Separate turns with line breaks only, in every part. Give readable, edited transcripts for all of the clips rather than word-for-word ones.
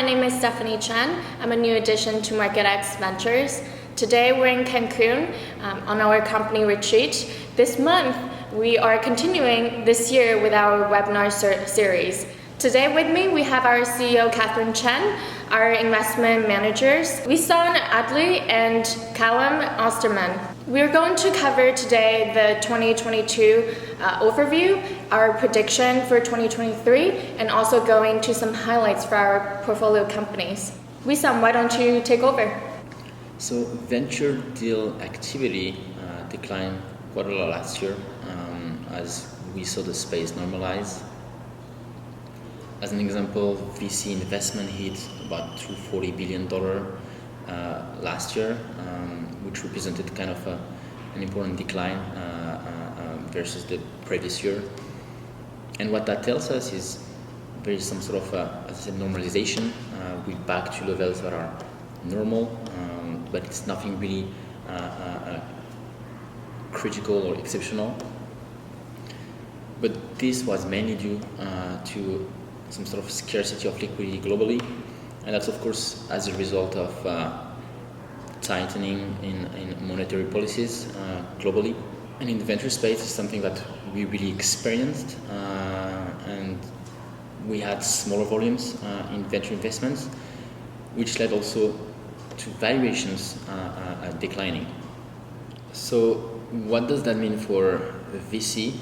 my name is Chen. I'm a new addition to MarketX Ventures. Today we're in Cancun on our company retreat. This month we are continuing this year with our webinar series. Today with me we have our CEO Cathryn Chen, our investment managers Wissam, Adli, and Callum, Osterman. We're going to cover today the 2022 overview, our prediction for 2023, and also go into some highlights for our portfolio companies. Wissam, why don't you take over?
So venture deal activity declined quite a lot last year as we saw the space normalize. As an example, VC investment hit about $240 billion last year, which represented kind of an important decline versus the previous year. And what that tells us is there is some sort of, as I said, normalization. We're back to levels that are normal, but it's nothing really critical or exceptional. But this was mainly due to some sort of scarcity of liquidity globally, and that's of course as a result of tightening in monetary policies globally. And in the venture space, it's something that we really experienced, and we had smaller volumes in venture investments, which led also to valuations declining. So what does that mean for VC?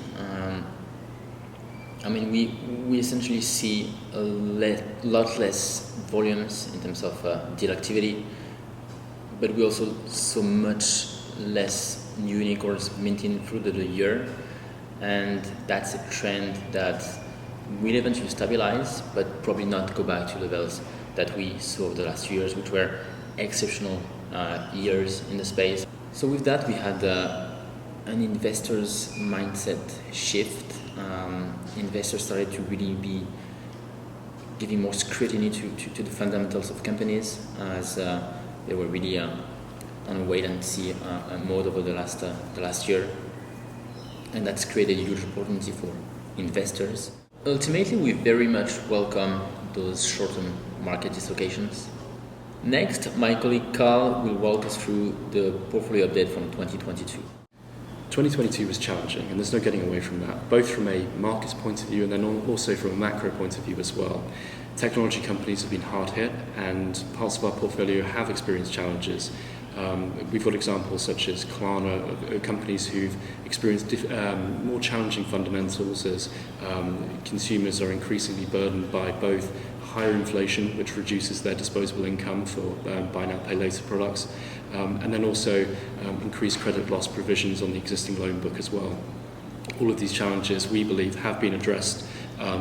We essentially see a lot less volumes in terms of deal activity, but we also saw much less new unicorns minting through the year, and that's a trend that will eventually stabilize, but probably not go back to levels that we saw over the last few years, which were exceptional years in the space. So with that, we had an investor's mindset shift. Investors started to really be giving more scrutiny to the fundamentals of companies, as they were really on a wait-and-see mode over the last year, and that's created a huge opportunity for investors. Ultimately, we very much welcome those short-term market dislocations. Next, my colleague Carl will walk us through the portfolio update from 2022.
2022 was challenging, and there's no getting away from that, both from a markets point of view and then also from a macro point of view as well. Technology companies have been hard hit, and parts of our portfolio have experienced challenges. We've got examples such as Klarna, companies who've experienced more challenging fundamentals as consumers are increasingly burdened by both higher inflation, which reduces their disposable income for buy now, pay later products, and then also increased credit loss provisions on the existing loan book as well. All of these challenges, we believe, have been addressed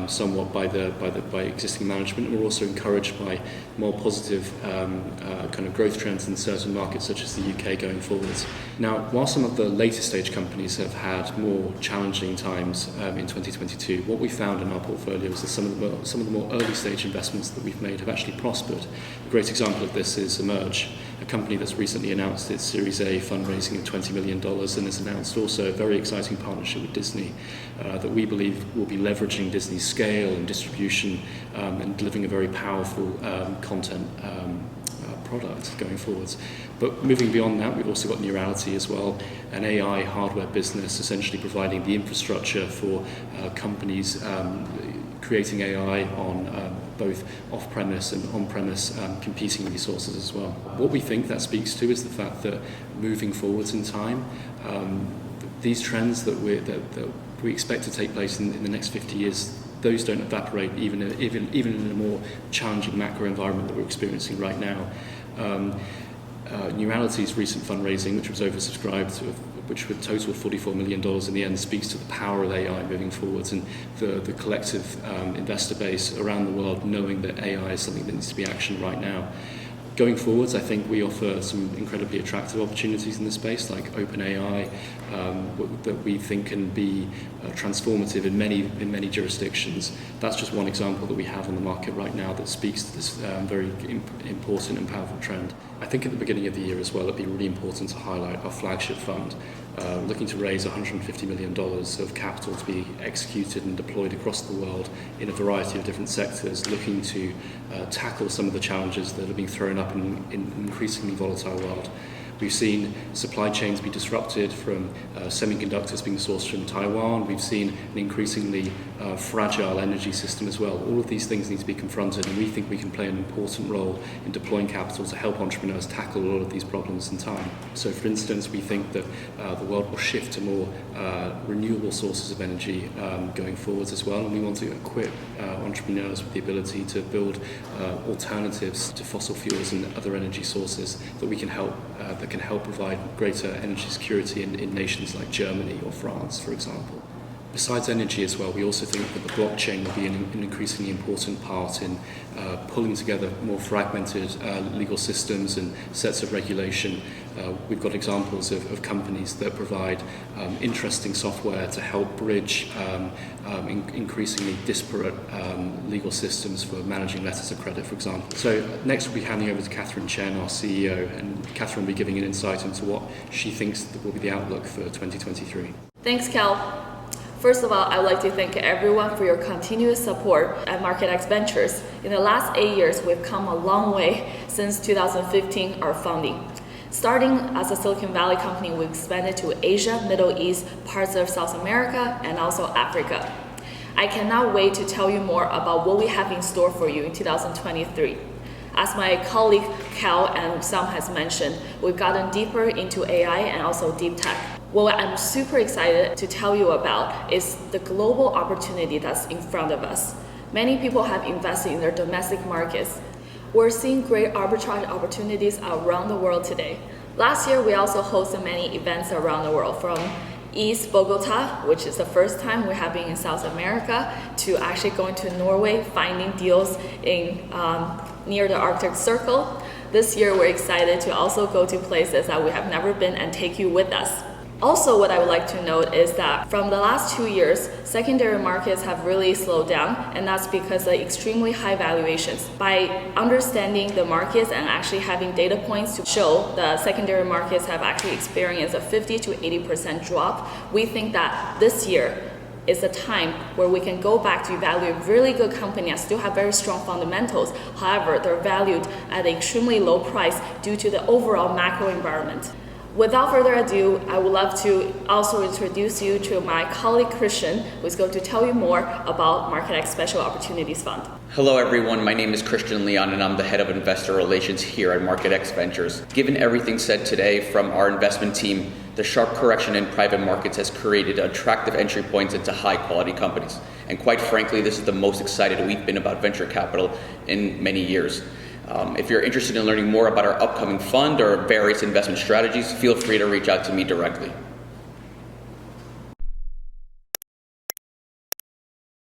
somewhat by existing management, and we're also encouraged by more positive kind of growth trends in certain markets such as the UK going forwards. Now, while some of the later stage companies have had more challenging times in 2022, what we found in our portfolio is that some of the more early stage investments that we've made have actually prospered. A great example of this is Emerge, a company that's recently announced its Series A fundraising of $20 million, and has announced also a very exciting partnership with Disney that we believe will be leveraging Disney's scale and distribution and delivering a very powerful content product going forwards. But moving beyond that, we've also got Neurality as well, an AI hardware business essentially providing the infrastructure for companies creating AI on both off-premise and on-premise competing resources as well. What we think that speaks to is the fact that moving forwards in time, these trends that we expect to take place in the next 50 years, those don't evaporate even in a more challenging macro environment that we're experiencing right now. Neurality's recent fundraising, which was oversubscribed, which would total $44 million in the end, speaks to the power of AI moving forwards and the collective investor base around the world knowing that AI is something that needs to be actioned right now. Going forwards, I think we offer some incredibly attractive opportunities in this space, like OpenAI, that we think can be transformative in many jurisdictions. That's just one example that we have on the market right now that speaks to this very important and powerful trend. I think at the beginning of the year as well, it'd be really important to highlight our flagship fund, looking to raise $150 million of capital to be executed and deployed across the world in a variety of different sectors, looking to tackle some of the challenges that are being thrown up in an increasingly volatile world. We've seen supply chains be disrupted from semiconductors being sourced from Taiwan. We've seen an increasingly fragile energy system as well. All of these things need to be confronted, and we think we can play an important role in deploying capital to help entrepreneurs tackle all of these problems in time. So, for instance, we think that the world will shift to more renewable sources of energy going forwards as well, and we want to equip entrepreneurs with the ability to build alternatives to fossil fuels and other energy sources that we can help that can help provide greater energy security in nations like Germany or France, for example. Besides energy as well, we also think that the blockchain will be an increasingly important part in pulling together more fragmented legal systems and sets of regulation. We've got examples of companies that provide interesting software to help bridge increasingly disparate legal systems for managing letters of credit, for example. So next we'll be handing over to Cathryn Chen, our CEO, and Cathryn will be giving an insight into what she thinks will be the outlook for 2023.
Thanks, Cal. First of all, I would like to thank everyone for your continuous support at MarketX Ventures. In the last 8 years, we've come a long way since 2015, our founding. Starting as a Silicon Valley company, we expanded to Asia, Middle East, parts of South America, and also Africa. I cannot wait to tell you more about what we have in store for you in 2023. As my colleague Cal and Wissam has mentioned, we've gotten deeper into AI and also deep tech. What I'm super excited to tell you about is the global opportunity that's in front of us. Many people have invested in their domestic markets. We're seeing great arbitrage opportunities around the world today. Last year, we also hosted many events around the world, from East Bogota, which is the first time we have been in South America, to actually going to Norway, finding deals in near the Arctic Circle. This year, we're excited to also go to places that we have never been and take you with us. Also, what I would like to note is that from the last 2 years, secondary markets have really slowed down, and that's because of extremely high valuations. By understanding the markets and actually having data points to show the secondary markets have actually experienced a 50 to 80% drop, we think that this year is a time where we can go back to evaluate really good companies that still have very strong fundamentals. However, they're valued at an extremely low price due to the overall macro environment. Without further ado, I would love to also introduce you to my colleague Christian, who is going to tell you more about MarketX Special Opportunities Fund.
Hello everyone, my name is Christian Leon and I'm the head of investor relations here at MarketX Ventures. Given everything said today from our investment team, the sharp correction in private markets has created attractive entry points into high quality companies. And quite frankly, this is the most excited we've been about venture capital in many years. If you're interested in learning more about our upcoming fund or various investment strategies, feel free to reach out to me directly.